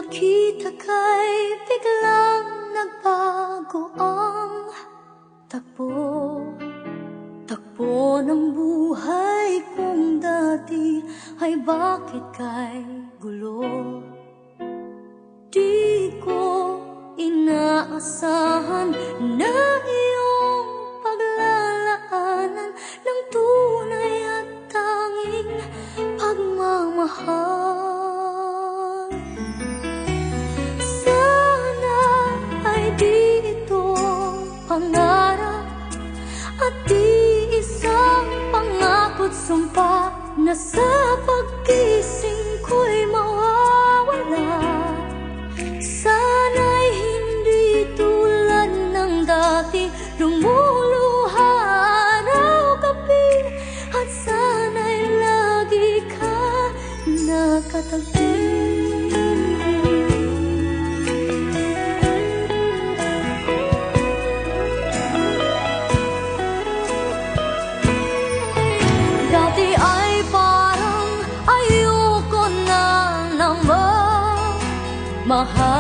nakita ka'y biglang nagbago ang takbo. Takbo ng buhay kong dati ay bakit ka'y gulo. Di ko inaasahan na iyong paglalaanan ng tunay at tanging pagmamahal. Sana ay di ito pangarap at di isang pangakot sumpa na sa pagkising ko'y mawawala. Sana'y hindi tulad ng dati lumuluha araw-gabi, at sana'y lagi ka nakatabi. Dati ay parang ayoko na naman mahal